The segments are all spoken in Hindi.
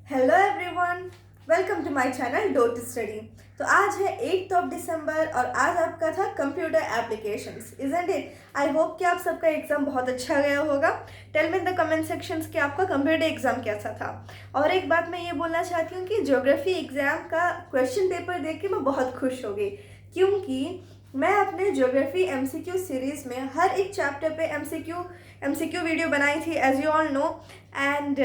Hello everyone, welcome to my channel do to study. तो आज है 8th ऑफ दिसंबर और आज आपका था computer applications, isn't it. I hope कि आप सबका एग्जाम बहुत अच्छा गया होगा। Tell me in the comment sections कि आपका कंप्यूटर एग्जाम कैसा था। और एक बात मैं ये बोलना चाहती हूँ कि ज्योग्राफी एग्जाम का क्वेश्चन पेपर देख के मैं बहुत खुश हो गई, क्योंकि मैं अपने ज्योग्राफी एमसीक्यू सीरीज़ में हर एक चैप्टर पे एमसीक्यू वीडियो बनाई थी, as you all know. And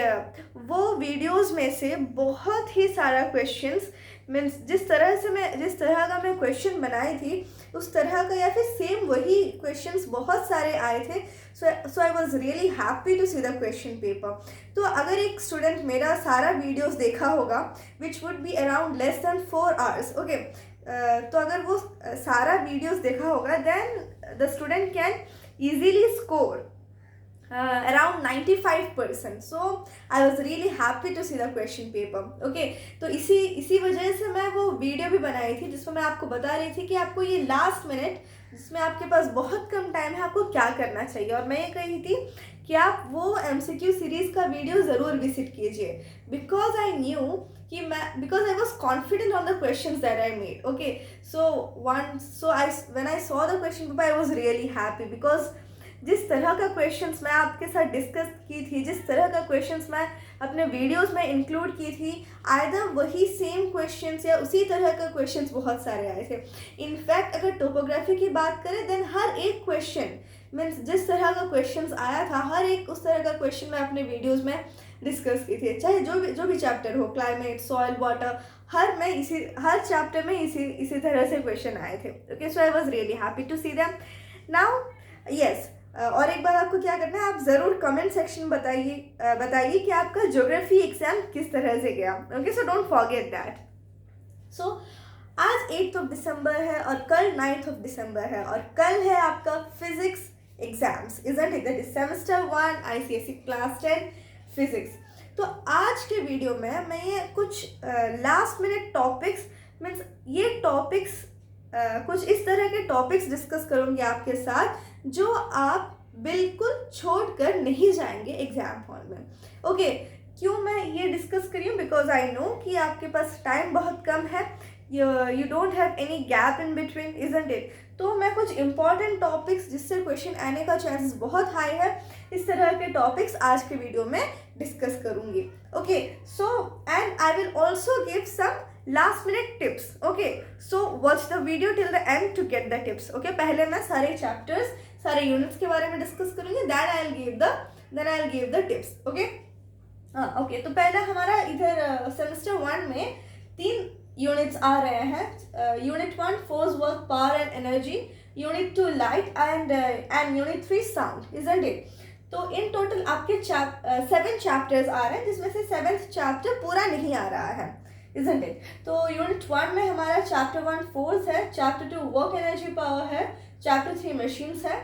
वो वीडियोस में से बहुत ही सारा क्वेश्चंस मीन्स जिस तरह का मैं क्वेश्चन बनाई थी उस तरह का या फिर सेम वही क्वेश्चंस बहुत सारे आए थे। So I was really happy to see the question paper. तो अगर एक स्टूडेंट मेरा सारा वीडियोस देखा होगा which would be around less than 4 hours, okay, तो अगर वो सारा वीडियोस देखा होगा then the student can easily score around 95%. So I was really happy to see the question paper. Okay, तो इसी वजह से मैं वो वीडियो भी बनाई थी जिसमें मैं आपको बता रही थी कि आपको ये लास्ट मिनट जिसमें आपके पास बहुत कम टाइम है आपको क्या करना चाहिए। और मैं ये कही थी कि आप वो एमसीक्यू सीरीज़ का वीडियो ज़रूर विजिट कीजिए, बिकॉज आई न्यू कि मैं because I was confident on the question that I made. Okay, so I when I saw the question paper I was really happy, because जिस तरह का क्वेश्चंस मैं आपके साथ डिस्कस की थी, जिस तरह का क्वेश्चंस मैं अपने वीडियोस में इंक्लूड की थी, आइदर वही सेम क्वेश्चंस या उसी तरह का क्वेश्चंस बहुत सारे आए थे। इनफैक्ट अगर टोपोग्राफी की बात करें देन हर एक क्वेश्चन मीन्स जिस तरह का क्वेश्चंस आया था हर एक उस तरह का क्वेश्चन मैं अपने वीडियोज़ में डिस्कस की थी, चाहे जो भी चैप्टर हो, क्लाइमेट, सॉइल, वाटर, हर चैप्टर में इसी तरह से क्वेश्चन आए थे। Okay, so I was really happy to see them now. Yes, और एक बार आपको क्या करना है, आप ज़रूर कमेंट सेक्शन बताइए कि आपका ज्योग्राफी एग्जाम किस तरह से गया। Okay, so don't forget that. So आज 8th ऑफ दिसंबर है और कल 9th ऑफ दिसंबर है और कल है आपका physics exams, isn't it, that is semester 1 ICSE class 10 physics. तो आज के वीडियो में मैं ये कुछ लास्ट मिनट टॉपिक्स मीन्स ये टॉपिक्स कुछ इस तरह के टॉपिक्स डिस्कस करूँगी आपके साथ जो आप बिल्कुल छोड़कर नहीं जाएंगे एग्जाम हॉल में। ओके, क्यों मैं ये डिस्कस करी हूँ, बिकॉज आई नो कि आपके पास टाइम बहुत कम है, you don't have any gap in between, isn't it. तो मैं कुछ इंपॉर्टेंट टॉपिक्स जिससे क्वेश्चन आने का चांसेस बहुत हाई है, इस तरह के टॉपिक्स आज के वीडियो में डिस्कस करूँगी। Okay, so and I will also give some last minute tips. Okay, so watch the video till the end to get the tips. Okay, पहले मैं सारे चैप्टर्स सारे यूनिट्स के बारे में डिस्कस करूंगी, then I will give the tips. Okay, okay, तो पहला हमारा इधर सेमेस्टर 1 में 3 यूनिट्स आ रहे हैं। Unit 1 force, work, power and energy, unit 2 light and unit 3 sound, isn't it. तो इन टोटल आपके 7 चैप्टर्स आ रहे हैं, जिसमें से 7th चैप्टर पूरा नहीं आ रहा है, isn't it? तो यूनिट 1 में हमारा चैप्टर 1 फोर्स है, चैप्टर 2 वर्क एनर्जी पावर है, चैप्टर 3 मशीन्स है,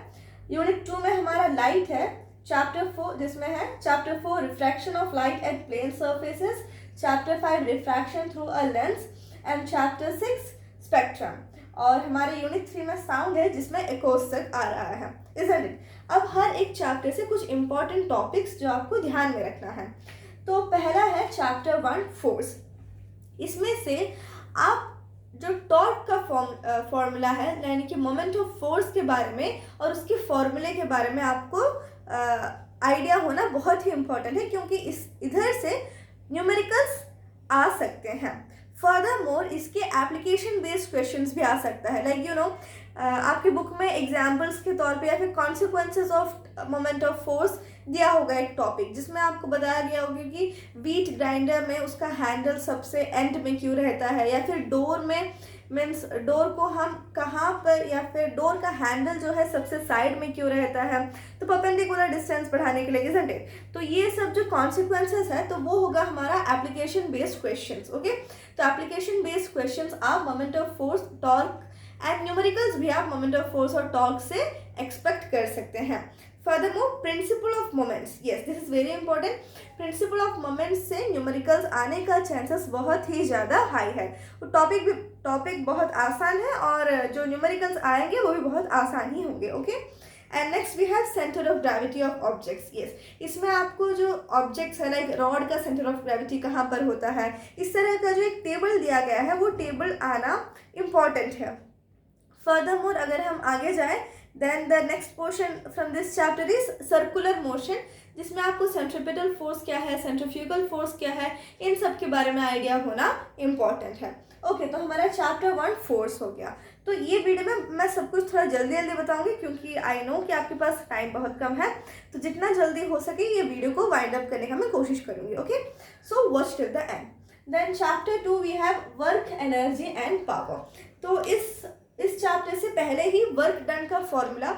यूनिट 2 में हमारा लाइट है, चैप्टर 4 जिसमें है chapter 4 refraction of light at plane surfaces, chapter 5 refraction through a lens and chapter 6 spectrum. और हमारे यूनिट 3 में साउंड है जिसमें एकॉस्टिक आ रहा है, isn't it? अब हर एक चैप्टर से कुछ इंपॉर्टेंट टॉपिक्स जो आपको ध्यान में रखना है। तो पहला है चैप्टर 1 फोर्स। इसमें से आप जो टॉर्क का फॉर्मूला है यानी कि मोमेंट ऑफ फोर्स के बारे में और उसके फॉर्मूले के बारे में आपको आइडिया होना बहुत ही इम्पोर्टेंट है, क्योंकि इधर से न्यूमेरिकल्स आ सकते हैं। फर्दरमोर इसके एप्लीकेशन बेस्ड क्वेश्चंस भी आ सकता है, लाइक यू नो आपके बुक में एग्जाम्पल्स के तौर पे या फिर consequences of moment of force दिया होगा एक टॉपिक, जिसमें आपको बताया गया होगा कि व्हीट ग्राइंडर में उसका हैंडल सबसे एंड में क्यों रहता है, या फिर डोर में मीन्स डोर को हम कहाँ पर, या फिर डोर का हैंडल जो है सबसे साइड में क्यों रहता है, तो परपेंडिकुलर डिस्टेंस बढ़ाने के लिए, isn't it? तो ये सब जो कॉन्सिक्वेंसेस है तो वो होगा हमारा एप्लीकेशन बेस्ड क्वेश्चंस। ओके, तो एप्लीकेशन बेस्ड क्वेश्चंस आप moment of force, torque and numericals भी आप मोमेंट ऑफ फोर्स और टॉर्क से एक्सपेक्ट कर सकते हैं। Furthermore principle of moments, yes this is very important. Principle of moments से न्यूमेरिकल्स आने का चांसेस बहुत ही ज़्यादा हाई है। वो टॉपिक बहुत आसान है और जो न्यूमेरिकल्स आएंगे वो भी बहुत आसान ही होंगे। Okay, and next we have centre of gravity of objects. Yes, इसमें आपको जो ऑब्जेक्ट्स है लाइक रॉड का सेंटर ऑफ ग्रेविटी कहाँ पर होता है, इस तरह का जो एक टेबल दिया गया है वो टेबल आना इम्पॉर्टेंट है। फर्दरमोर अगर हम आगे जाएं, then the next portion from this chapter is circular motion, जिसमें आपको सेंट्रीपिटल फोर्स क्या है, सेंट्रीफ्यूगल फोर्स क्या है, इन सब के बारे में आइडिया होना इम्पॉर्टेंट है। ओके, तो हमारा चैप्टर 1 फोर्स हो गया। तो ये वीडियो में मैं सब कुछ थोड़ा जल्दी जल्दी बताऊंगी क्योंकि आई नो कि आपके पास टाइम बहुत कम है, तो जितना जल्दी हो सके ये वीडियो को वाइंड अप करने का मैं कोशिश करूंगी। Okay, so watch till the end. Then chapter 2 we have work, energy and power. तो इस चैप्टर से पहले ही वर्क डन का फॉर्मूला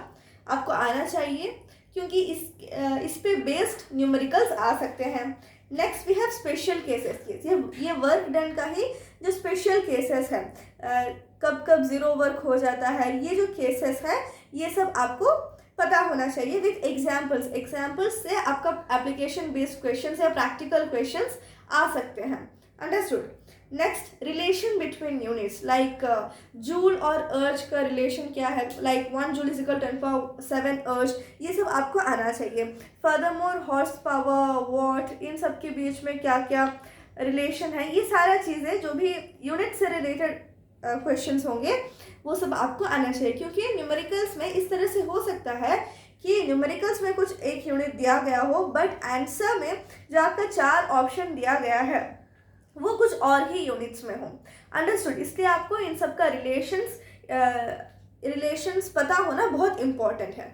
आपको आना चाहिए क्योंकि इस पे बेस्ड न्यूमेरिकल्स आ सकते हैं। Next we have special cases. ये वर्क डन का ही जो स्पेशल केसेस है, कब कब ज़ीरो वर्क हो जाता है, ये जो केसेस है ये सब आपको पता होना चाहिए विथ एग्जाम्पल्स से आपका एप्लीकेशन बेस्ड क्वेश्चंस या प्रैक्टिकल क्वेश्चंस आ सकते हैं। Understood. Next, relation between units like joule और अर्ज का रिलेशन क्या है, लाइक 1 जूल इज इक्वल 10⁻7 अर्ज, ये सब आपको आना चाहिए। फर्दरमोर हॉर्स पावर, वॉट, इन सब के बीच में क्या क्या रिलेशन है, ये सारा चीज़ें जो भी यूनिट से रिलेटेड क्वेश्चंस होंगे वो सब आपको आना चाहिए क्योंकि न्यूमेरिकल्स में इस तरह से हो सकता है कि न्यूमेरिकल्स में कुछ एक यूनिट दिया गया हो बट आंसर में जो आपका 4 ऑप्शन दिया गया है वो कुछ और ही यूनिट्स में हो। अंडरस्टूड। इसलिए आपको इन सब का रिलेशंस पता होना बहुत इंपॉर्टेंट है।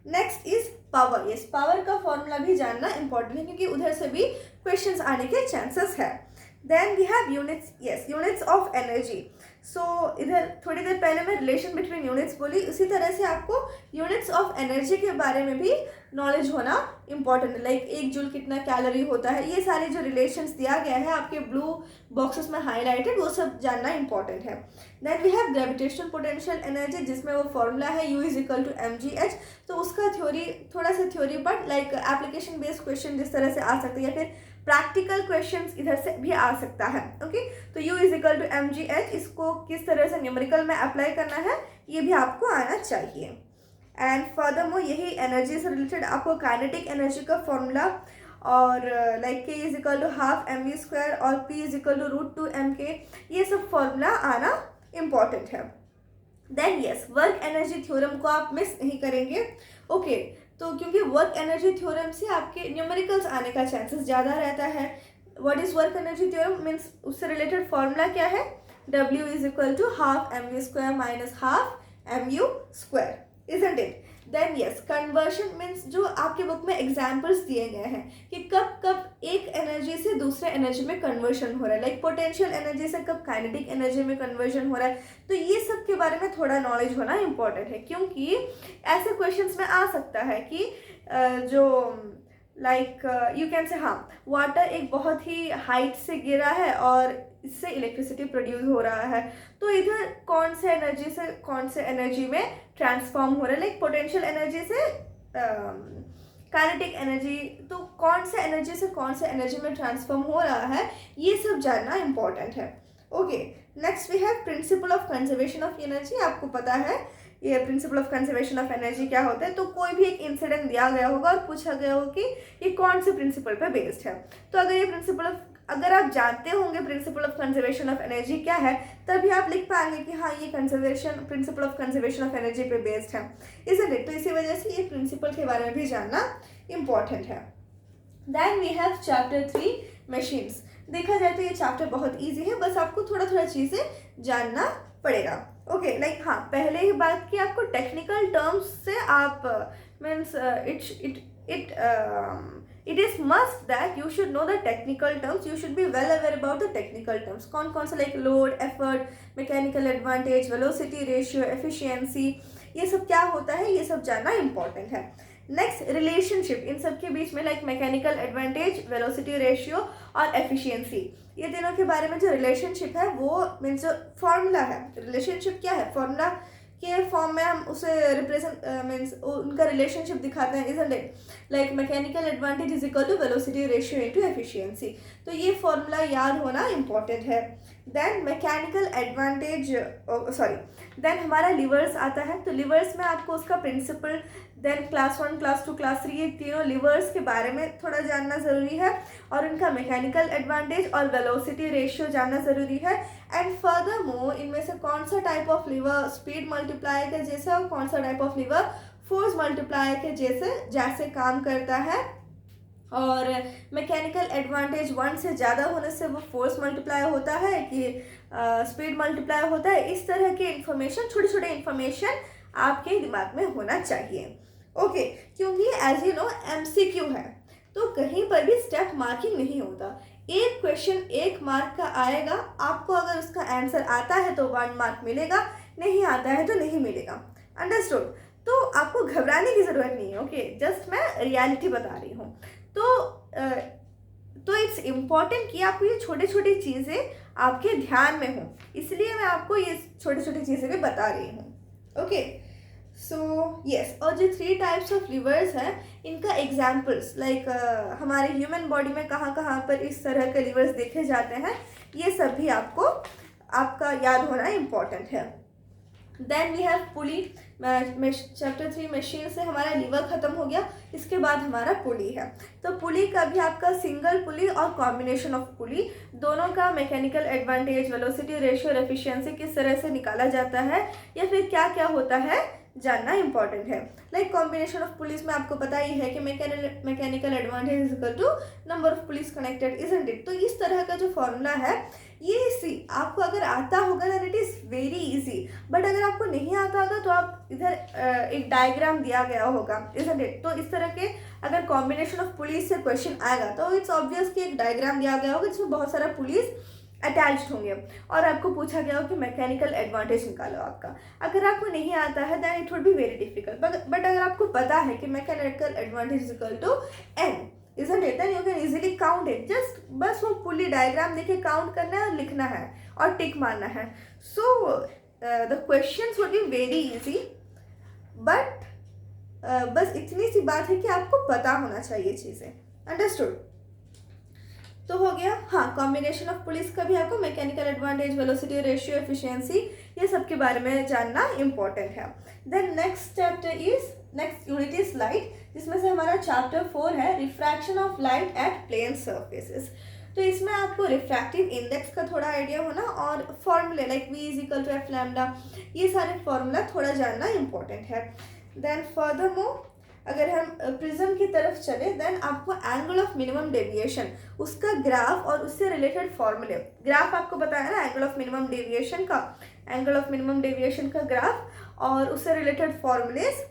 Next is power. Yes, power का फॉर्मूला भी जानना इंपॉर्टेंट है क्योंकि उधर से भी क्वेश्चंस आने के चांसेस है। Then we have units. Yes, units of energy. So इधर थोड़ी देर पहले मैं रिलेशन बिटवीन यूनिट्स बोली, उसी तरह से आपको यूनिट्स ऑफ एनर्जी के बारे में भी नॉलेज होना इंपॉर्टेंट है। लाइक 1 जूल कितना कैलोरी होता है, ये सारे जो रिलेशंस दिया गया है आपके ब्लू बॉक्सेस में हाईलाइटेड, वो सब जानना इंपॉर्टेंट है। Then we have gravitational potential energy, जिसमें वो फॉर्मूला है U is equal to mgh। तो उसका थ्योरी, थोड़ा सा theory but like application based question जिस तरह से आ सकते हैं या फिर प्रैक्टिकल क्वेश्चंस इधर से भी आ सकता है। ओके, तो U is equal to mgh, इसको किस तरह से न्यूमेरिकल में अप्लाई करना है ये भी आपको आना चाहिए। एंड फर्दरमोर यही एनर्जी से रिलेटेड आपको काइनेटिक एनर्जी का फॉर्मूला और like K is equal to half mv² और P is equal to √2mk, ये सब फॉर्मूला आना इम्पॉर्टेंट है। Then yes, work energy theorem को आप मिस नहीं करेंगे। ओके, तो क्योंकि वर्क एनर्जी थ्योरम से आपके न्यूमेरिकल्स आने का चांसेस ज़्यादा रहता है। What is work energy theorem means उससे रिलेटेड फॉर्मूला क्या है, W is equal to half mv² minus half mu², isn't it? Then yes, conversion means जो आपके बुक में एग्जाम्पल्स दिए गए हैं कि कब कब एक एनर्जी से दूसरे एनर्जी में कन्वर्शन हो रहा है, लाइक पोटेंशियल एनर्जी से कब काइनेटिक एनर्जी में कन्वर्शन हो रहा है। तो ये सब के बारे में थोड़ा नॉलेज होना इंपॉर्टेंट है क्योंकि ऐसे क्वेश्चंस में आ सकता है कि जो लाइक यू कैन से, हाँ, वाटर एक बहुत ही हाइट से गिरा है और इससे इलेक्ट्रिसिटी प्रोड्यूस हो रहा है, तो इधर कौन से एनर्जी से कौन से एनर्जी में ट्रांसफॉर्म हो रहा है, लाइक पोटेंशियल एनर्जी से काइनेटिक एनर्जी, तो कौन से एनर्जी से कौन से एनर्जी में ट्रांसफॉर्म हो रहा है, ये सब जानना इंपॉर्टेंट है। Okay, next we have principle of conservation of energy. आपको पता है ये principle of conservation of energy क्या होता है, तो कोई भी एक इंसिडेंट दिया गया होगा और पूछा गया होगा कि ये कौन से प्रिंसिपल पे बेस्ड है। तो अगर ये प्रिंसिपल अगर आप जानते होंगे principal of conservation of energy क्या है, तभी आप लिख पाएंगे कि हाँ ये principle of conservation of energy पे बेस्ड है, isn't it? तो इसी वजह से ये प्रिंसिपल के बारे में भी जानना इम्पॉर्टेंट है। Then we have chapter 3 machines. देखा जाए तो ये चैप्टर बहुत ईजी है, बस आपको थोड़ा थोड़ा चीज़ें जानना पड़ेगा। ओके, लाइक हाँ, पहले ही बात की आपको टेक्निकल टर्म्स से आप means it is must that you should know the technical terms. You should be well aware about the technical terms. कौन कौन से like load, effort, mechanical advantage, velocity ratio, efficiency, ये सब क्या होता है ये सब जानना important है। नेक्स्ट, रिलेशनशिप इन सब के बीच में like mechanical advantage, velocity ratio और एफिशिएंसी, ये तीनों के बारे में जो रिलेशनशिप है वो मीन्स जो फॉर्मूला है, रिलेशनशिप क्या है, फॉर्मूला के फॉर्म में हम उसे रिप्रेजेंट मीन्स उनका रिलेशनशिप दिखाते हैं, isn't it? Like mechanical advantage is equal to velocity ratio into efficiency. तो ये फॉर्मूला याद होना इम्पॉर्टेंट है। देन मैकेनिकल एडवांटेज देन हमारा लिवर्स आता है। तो लिवर्स में आपको उसका principle, then class 1, class 2, class 3, ये तीनों लिवर्स के बारे में थोड़ा जानना ज़रूरी है, और उनका मैकेनिकल एडवांटेज और वेलोसिटी रेशियो जानना ज़रूरी है। एंड फर्दर मोर इनमें से कौन सा type of liver speed multiplier के जैसे और कौन सा type of liver force multiplier के जैसे काम करता है। और मैकेनिकल एडवांटेज 1 से ज़्यादा होने से वो फोर्स मल्टीप्लायर होता है कि स्पीड मल्टीप्लायर होता है। इस तरह के इन्फॉर्मेशन, छोटे छोटे इन्फॉर्मेशन आपके दिमाग में होना चाहिए। ओके, क्योंकि एज यू नो MCQ है, तो कहीं पर भी स्टेप मार्किंग नहीं होता। एक क्वेश्चन 1 मार्क का आएगा, आपको अगर उसका आंसर आता है तो 1 मार्क मिलेगा, नहीं आता है तो नहीं मिलेगा। अंडरस्टूड? तो आपको घबराने की ज़रूरत नहीं है। ओके, जस्ट मैं रियलिटी बता रही हूँ। तो इट्स इम्पॉर्टेंट कि आपको ये छोटी छोटी चीज़ें आपके ध्यान में हों, इसलिए मैं आपको ये छोटी छोटी चीज़ें भी बता रही हूँ। ओके, सो यस, और जो 3 टाइप्स ऑफ लिवर्स हैं, इनका एग्जाम्पल्स लाइक हमारे ह्यूमन बॉडी में कहाँ कहाँ पर इस तरह के लिवर्स देखे जाते हैं, ये सब भी आपका याद होना इम्पॉर्टेंट है। Then we have pulley. Chapter 3 machine से हमारा लीवर खत्म हो गया, इसके बाद हमारा पुली है। तो पुली का भी आपका सिंगल पुली और कॉम्बिनेशन ऑफ पुली, दोनों का मैकेनिकल एडवांटेज, वेलोसिटी रेशियो और एफिशिएंसी किस तरह से निकाला जाता है, या फिर क्या क्या होता है, जानना इंपॉर्टेंट है। लाइक कॉम्बिनेशन ऑफ पुलिस में आपको पता ही है कि mechanical advantage is equal to number of pulleys connected, isn't it? तो इस तरह का जो फॉर्मूला है, ये आपको अगर आता होगा ना, it is very easy. But अगर आपको नहीं आता होगा तो आप इधर एक डायग्राम दिया गया होगा, इजंट इट? तो इस तरह के अगर कॉम्बिनेशन ऑफ पुलिस से क्वेश्चन आएगा तो इट्स ऑब्वियस कि एक डायग्राम दिया गया होगा जिसमें बहुत सारा पुलिस अटैच्ड होंगे, और आपको पूछा गया हो कि मैकेनिकल एडवांटेज निकालो आपका। अगर आपको नहीं आता है then it would be very difficult, but अगर आपको पता है कि mechanical advantage is equal to n, isn't it? Then you can easily count it. Just बस वो पुली डायग्राम देके काउंट करना है और लिखना है और टिक मारना है। So the questions would be very easy, but बस इतनी सी बात है कि आपको पता होना चाहिए चीज़ें। अंडरस्टूड? तो हो गया। हाँ, कॉम्बिनेशन ऑफ पुलिस का भी आपको mechanical advantage, velocity ratio, efficiency, ये सब के बारे में जानना इम्पोर्टेंट है। Then next unit is light, जिसमें से हमारा चैप्टर 4 है refraction of light at plane surfaces. तो इसमें आपको रिफ्रैक्टिव इंडेक्स का थोड़ा आइडिया होना और फॉर्मूले like V is equal to f lambda, ये सारे फॉर्मूला थोड़ा जानना इम्पोर्टेंट है। देन फर्दरमोर अगर हम प्रिज्म की तरफ चले, देन आपको एंगल ऑफ मिनिमम डेविएशन, उसका ग्राफ और उससे रिलेटेड फॉर्मूले, ग्राफ आपको बताया ना एंगल ऑफ मिनिमम डेविएशन का ग्राफ और उससे रिलेटेड फॉर्मूलेज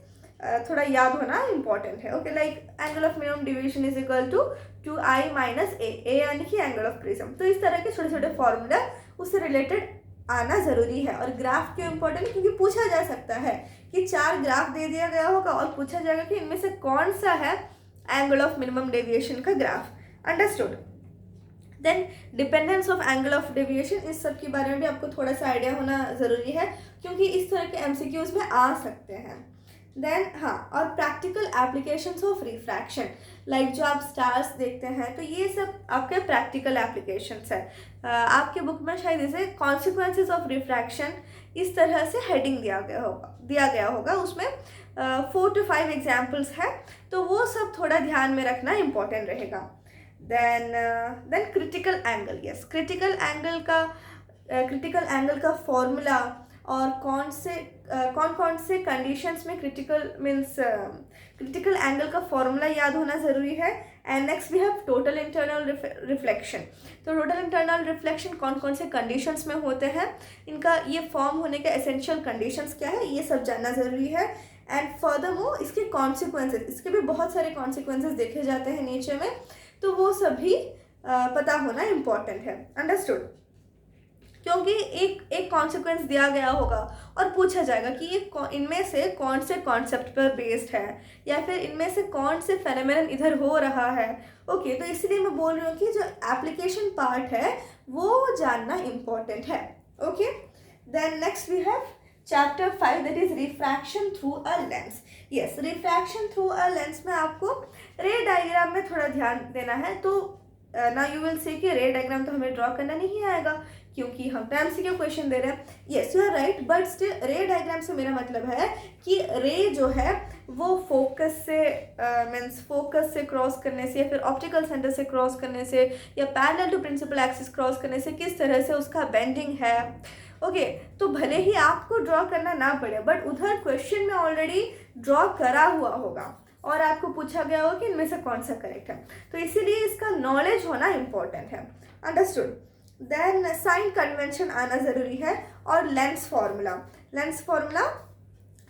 थोड़ा याद होना इम्पॉर्टेंट है। Okay, like angle of minimum deviation is equal to 2i minus a यानी कि एंगल ऑफ प्रिज्म। तो इस तरह के छोटे छोटे फॉर्मूला उससे रिलेटेड आना ज़रूरी है। और ग्राफ क्यों इम्पोर्टेंट है? क्योंकि पूछा जा सकता है कि 4 ग्राफ दे दिया गया होगा और पूछा जाएगा कि इनमें से कौन सा है एंगल ऑफ मिनिमम डेविएशन का graph. Understood? Then dependence of angle of deviation, इस सब के बारे में भी आपको थोड़ा सा आइडिया होना ज़रूरी है, क्योंकि इस तरह के MCQs में आ सकते हैं। देन हाँ, और practical applications of refraction, like जो आप स्टार्स देखते हैं, तो ये सब आपके प्रैक्टिकल एप्लीकेशंस है। आपके बुक में शायद इसे कॉन्सिक्वेंसेस ऑफ रिफ्रैक्शन इस तरह से हेडिंग दिया गया होगा। उसमें 4 to 5 एग्जाम्पल्स है, तो वो सब थोड़ा ध्यान में रखना इम्पोर्टेंट रहेगा। Then critical angle, yes, critical angle का फॉर्मूला और कौन कौन से कंडीशंस में क्रिटिकल एंगल का फॉर्मूला याद होना ज़रूरी है। And next we have total internal reflection. तो टोटल इंटरनल रिफ्लेक्शन कौन कौन से कंडीशंस में होते हैं, इनका ये फॉर्म होने का एसेंशियल कंडीशंस क्या है, ये सब जानना ज़रूरी है। एंड फर्दरमोर इसके कॉन्सिक्वेंसेस, इसके भी बहुत सारे कॉन्सिक्वेंसेस देखे जाते हैं नेचर में, तो वो सब भी पता होना इम्पॉर्टेंट है। अंडरस्टूड? क्योंकि एक कॉन्सिक्वेंस दिया गया होगा और पूछा जाएगा कि ये इनमें से कौन से कॉन्सेप्ट पर बेस्ड है, या फिर इनमें से कौन से फेनोमेनन इधर हो रहा है। ओके, तो इसलिए मैं बोल रही हूँ कि जो एप्लीकेशन पार्ट है वो जानना इम्पॉर्टेंट है। Okay, then next we have chapter 5 that is refraction through a lens. Yes, refraction through a lens में आपको रे डायग्राम में थोड़ा ध्यान देना है. तो ना यू विल सी कि रे डायग्राम तो हमें ड्रॉ करना नहीं आएगा क्योंकि हम तो एमसीक्यू क्वेश्चन दे रहे हैं. Yes, you are right, but still ray diagram से मेरा मतलब है कि रे जो है वो फोकस से मीन्स फोकस से क्रॉस करने से या फिर ऑप्टिकल सेंटर से क्रॉस करने से या parallel to principal axis cross करने से किस तरह से उसका बेंडिंग है. ओके, तो भले ही आपको ड्रॉ करना ना पड़े बट उधर क्वेश्चन में ऑलरेडी ड्रॉ करा हुआ होगा और आपको पूछा गया होगा कि इनमें से कौन सा करेक्ट है. तो इसीलिए इसका नॉलेज होना इम्पोर्टेंट है. अंडरस्टूड. देन साइन कन्वेंशन आना ज़रूरी है और लेंस फार्मूला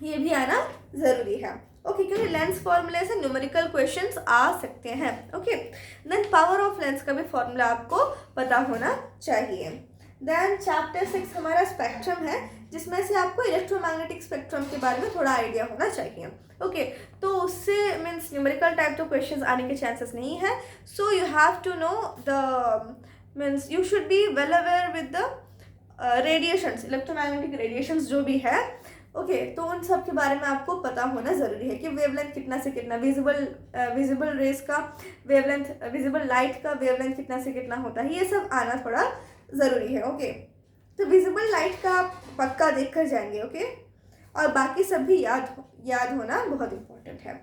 ये भी आना ज़रूरी है. ओके, क्योंकि लेंस फार्मूले से न्यूमेरिकल क्वेश्चंस आ सकते हैं. Okay, then power of lens का भी फार्मूला आपको पता होना चाहिए. देन चैप्टर 6 हमारा स्पेक्ट्रम है जिसमें से आपको इलेक्ट्रोमैग्नेटिक स्पेक्ट्रम के बारे में थोड़ा आइडिया होना चाहिए. ओके, तो उससे मीन्स न्यूमेरिकल टाइप तो क्वेश्चंस आने के चांसेस नहीं है. So you have to know the means you should be well aware with the radiations, electromagnetic radiations जो भी है. ओके, तो उन सब के बारे में आपको पता होना ज़रूरी है कि वेवलेंथ कितना से कितना, विजिबल रेस का वेवलेंथ, विजिबल लाइट का वेवलेंथ कितना से कितना होता है, ये सब आना थोड़ा ज़रूरी है. ओके, तो विजिबल लाइट का आप पक्का देख कर जाएंगे. ओके, और बाकी सब भी याद होना बहुत इंपॉर्टेंट है.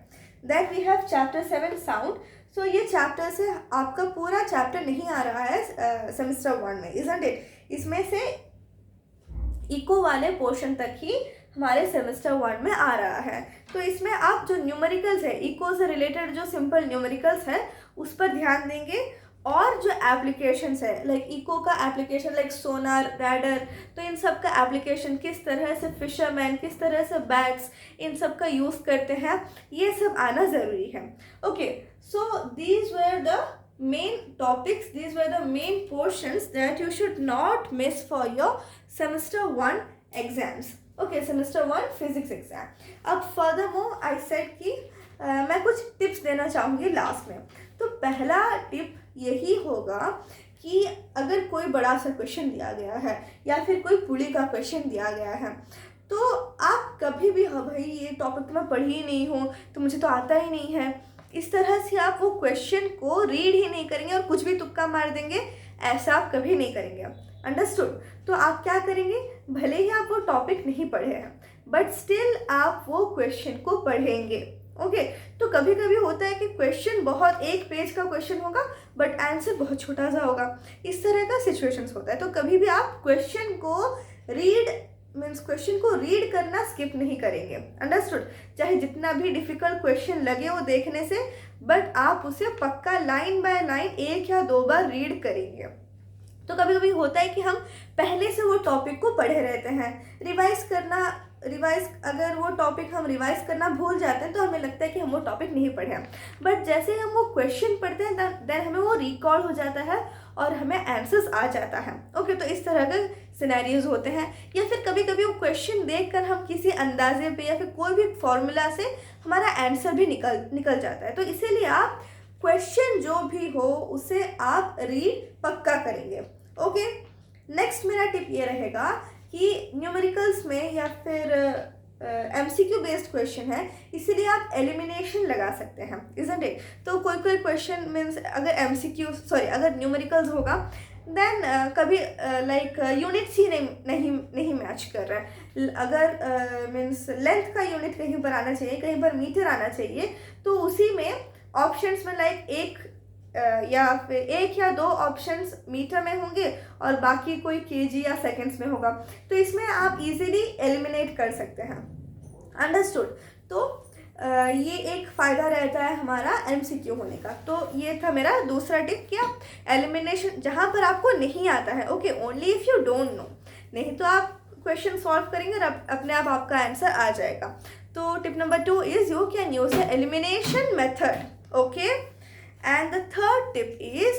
Then we have chapter 7 sound. So ये चैप्टर से आपका पूरा चैप्टर नहीं आ रहा है सेमेस्टर 1 में, इजंट इट. इसमें से इको वाले पोर्शन तक ही हमारे सेमेस्टर 1 में आ रहा है. तो इसमें आप जो न्यूमेरिकल्स है, इको से रिलेटेड जो सिंपल न्यूमेरिकल्स है उस पर ध्यान देंगे और जो एप्लीकेशंस है लाइक इको का एप्लीकेशन लाइक सोनार, रैडर, तो इन सब का एप्लीकेशन किस तरह से फिशरमैन, किस तरह से बैग्स, इन सब का यूज़ करते हैं, ये सब आना ज़रूरी है. Okay, so these were the main topics, these were the main portions that you should not miss for your semester 1 exams. Okay, semester 1 physics exam. अब furthermore I said कि मैं कुछ टिप्स देना चाहूँगी लास्ट में. तो पहला टिप यही होगा कि अगर कोई बड़ा सा क्वेश्चन दिया गया है या फिर कोई पुली का क्वेश्चन दिया गया है तो आप कभी भी, हाँ भाई ये टॉपिक तो मैं पढ़ी ही नहीं हूँ तो मुझे तो आता ही नहीं है, इस तरह से आप वो क्वेश्चन को रीड ही नहीं करेंगे और कुछ भी तुक्का मार देंगे, ऐसा आप कभी नहीं करेंगे. अंडरस्टूड. तो आप क्या करेंगे, भले ही आप वो टॉपिक नहीं पढ़े हैं बट स्टिल आप वो क्वेश्चन को पढ़ेंगे. ओके, तो कभी कभी होता है कि क्वेश्चन बहुत, एक पेज का क्वेश्चन होगा बट आंसर बहुत छोटा सा होगा, इस तरह का सिचुएशंस होता है. तो कभी भी आप क्वेश्चन को रीड करना स्किप नहीं करेंगे. अंडरस्टूड. चाहे जितना भी डिफिकल्ट क्वेश्चन लगे वो देखने से, बट आप उसे पक्का लाइन बाय लाइन 1 या 2 बार रीड करेंगे. तो कभी कभी होता है कि हम पहले से वो टॉपिक को पढ़े रहते हैं, अगर वो टॉपिक हम रिवाइज करना भूल जाते हैं तो हमें लगता है कि हम वो टॉपिक नहीं पढ़े हैं, बट जैसे हम वो क्वेश्चन पढ़ते हैं देन हमें वो रिकॉल हो जाता है और हमें आंसर्स आ जाता है. ओके, तो इस तरह के सिनेरियोज होते हैं. या फिर कभी कभी वो क्वेश्चन देखकर हम किसी अंदाजे पे या फिर कोई भी फॉर्मूला से हमारा आंसर भी निकल जाता है. तो इसीलिए आप क्वेश्चन जो भी हो उसे आप रीड पक्का करेंगे. ओके, नेक्स्ट मेरा टिप ये रहेगा कि न्यूमेरिकल्स में या फिर एमसीक्यू बेस्ड क्वेश्चन है, इसीलिए आप एलिमिनेशन लगा सकते हैं, इजंट इट. तो कोई क्वेश्चन मीन्स अगर न्यूमेरिकल्स होगा देन कभी लाइक यूनिट्स ही नहीं मैच कर रहा है. अगर मीन्स लेंथ का यूनिट कहीं पर आना चाहिए, कहीं पर मीटर आना चाहिए, तो उसी में ऑप्शंस में लाइक एक या फिर 1 या 2 ऑप्शंस मीटर में होंगे और बाकी कोई केजी या सेकंड्स में होगा. तो इसमें आप इजीली एलिमिनेट कर सकते हैं. अंडरस्टूड. तो ये एक फ़ायदा रहता है हमारा एमसीक्यू होने का. तो ये था मेरा दूसरा टिप, क्या एलिमिनेशन जहाँ पर आपको नहीं आता है. Okay, only if you don't know, नहीं तो आप क्वेश्चन सॉल्व करेंगे और अपने आप आपका आंसर आ जाएगा. तो tip number 2 is you can use the elimination method. Okay, and the third tip is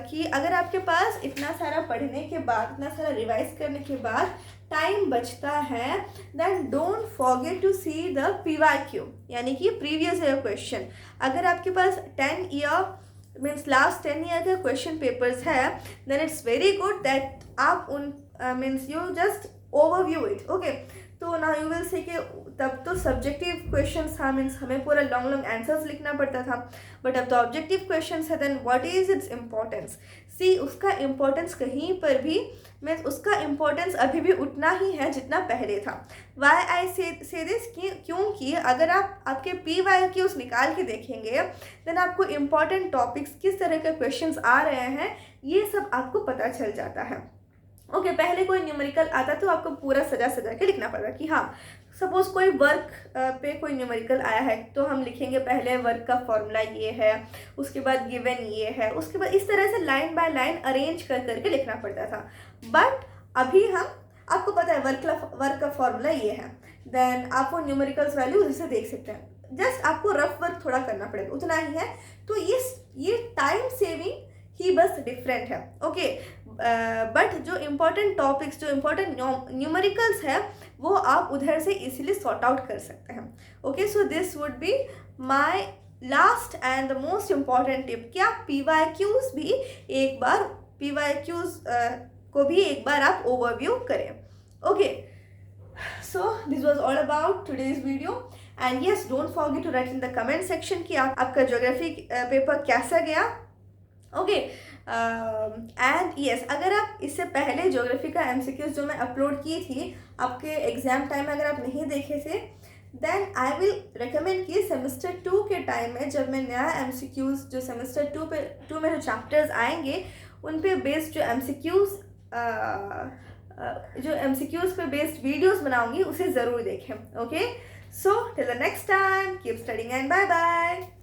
कि अगर आपके पास इतना सारा पढ़ने के बाद, इतना सारा रिवाइज करने के बाद टाइम बचता है, then don't forget to see the PYQ यानी कि प्रीवियस ईयर क्वेश्चन. अगर आपके पास 10 ईयर मीन्स लास्ट 10 ईयर का क्वेश्चन पेपर्स है then it's very good that आप उन means you just overview it, okay. तो नाउ यू विल से कि तब तो सब्जेक्टिव क्वेश्चंस था, मीन्स हमें पूरा लॉन्ग लॉन्ग आंसर्स लिखना पड़ता था, बट अब तो ऑब्जेक्टिव क्वेश्चंस है, then what is its importance. See उसका इम्पोर्टेंस कहीं पर भी, मीन्स उसका इम्पोर्टेंस अभी भी उतना ही है जितना पहले था। वाई आई से दिस, क्योंकि अगर आप आपके PYQs निकाल के देखेंगे देन आपको इम्पॉर्टेंट टॉपिक्स किस तरह के क्वेश्चंस आ रहे हैं ये सब आपको पता चल जाता है। ओके, पहले कोई न्यूमेरिकल आता तो आपको पूरा सजा सजा के लिखना पड़ता कि हाँ, सपोज कोई वर्क पे कोई न्यूमेरिकल आया है तो हम लिखेंगे पहले वर्क का फॉर्मूला ये है, उसके बाद गिवन ये है, उसके बाद इस तरह से लाइन बाय लाइन अरेंज कर करके लिखना पड़ता था। बट अभी हम, आपको पता है वर्क का फॉर्मूला ये है, देन आप वो न्यूमेरिकल्स वैल्यू उसे देख सकते हैं, जस्ट आपको रफ वर्क थोड़ा करना पड़ेगा, उतना ही है। तो ये टाइम सेविंग ही बस डिफरेंट है, ओके। बट जो इम्पोर्टेंट टॉपिक्स, जो इम्पोर्टेंट न्यूमेरिकल्स है वो आप उधर से इजीली सॉर्ट आउट कर सकते हैं, okay. So this would be my last and the most important tip कि आप PYQs भी एक बार, PYQs को भी एक बार आप ओवरव्यू करें, okay. So this was all about today's video, and yes don't forget to write in the comment section कि आपका ज्योग्राफी पेपर कैसा गया, ओके। एंड यस, अगर आप इससे पहले ज्योग्राफी का MCQs जो मैं अपलोड की थी आपके एग्जाम टाइम में अगर आप नहीं देखे थे, देन आई विल रिकमेंड कि सेमेस्टर 2 के टाइम में जब मैं नया MCQs जो सेमेस्टर 2 में जो चैप्टर्स आएंगे उन पे बेस्ड जो MCQs पे बेस्ड वीडियोस बनाऊंगी उसे ज़रूर देखें, okay. So till the next time, keep studying and bye bye.